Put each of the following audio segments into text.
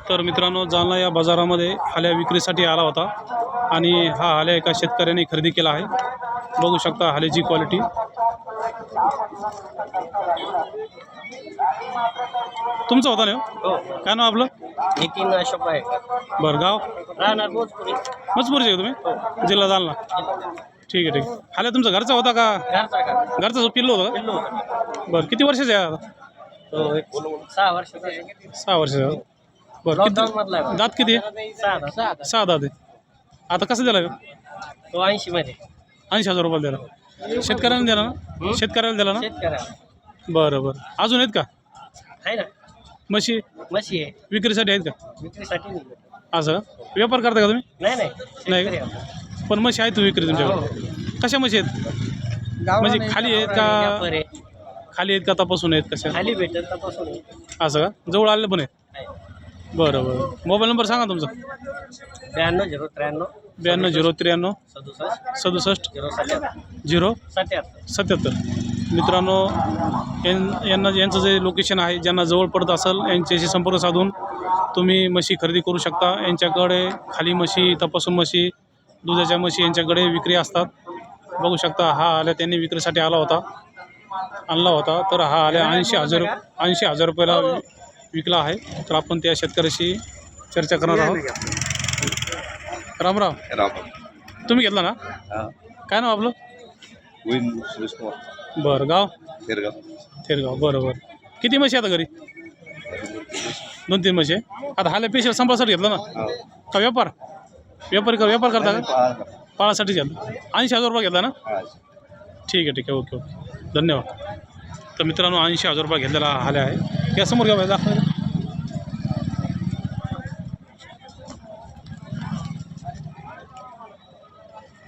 तर मित्रांनो, जालना या बाजारामध्ये हाल्या विक्रीसाठी आला होता आणि हा हाल्या एका शेतकऱ्याने खरेदी केला आहे. बघू शकता हाल्याची क्वालिटी. तुमचा होता ना हो? काय नाव आपलं? नितीन अशोक आहे. बरं, गाव राहणार भोजपुरी. मजपूरचे तुम्ही? जिल्हा जालना. ठीक आहे ठीक आहे. हाल्या तुमचा घरचा होता का? घरचा जो पिल्लू होता का? बरं, किती वर्षाचा आहे आता? 6 वर्षाचा. 6 वर्षाचा. बरं, किती दात किती आहे? 6 दात आहे. आता कसं दिला तो 80 मध्ये. 80,000 रुपयाला दिला. शेतकऱ्याला दिला ना? शेतकऱ्याला दिला ना? शेतकऱ्याला बरं बरं. अजून आहेत का आहे ना. म्हशी म्हशी आहे. विक्रीसाठी आहेत का? विक्रीसाठी नाही. असं व्यापार करता का तुम्ही? नाही नाही. शेतकरी आहे. पण म्हशी आहेत विक्री तुमच्याकडे? कशा म्हशी आहेत? म्हणजे खाली आहेत का? व्यापार आहे. खाली आहेत का तपासून आहेत कशा? खाली भेटत तपासून आहे. असं का? जवळ आलेलं पण आहे? बरं बरं. मोबाईल नंबर सांगा तुमचा. 92 92 093 67 67 77. 077. मित्रांनो, यांचं जे लोकेशन आहे, ज्यांना जवळ पडत असेल यांच्याशी संपर्क साधून तुम्ही म्हशी खरेदी करू शकता. यांच्याकडे खाली म्हशी, तपासून म्हशी, दुधाच्या म्हशी यांच्याकडे विक्री असतात. बघू शकता हा आल्या त्यांनी विक्रीसाठी आणला होता. तर हा आल्या 80,000 रुपयाला विकला आहे. तर आपण त्या शेतकऱ्याशी चर्चा करणार आहोत. रामराव, तुम्ही घेतला ना? काय नाव आपलं? बरं, गाव थेरगाव. बरं बरं. किती म्हशी आता घरी? 2-3 म्हशी आहे. आता हाल्या पेशल संपासाठी घेतला ना का व्यापार करता का? पाळासाठी घेतला. 80,000 रुपये घेतला ना? ठीक आहे ओके. धन्यवाद. तर मित्रांनो, 80,000 रुपये घेतलेला हाल्या आहे. या समोर घ्या दाखवायला.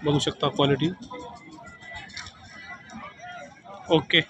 बघू शकता क्वालिटी. ओके.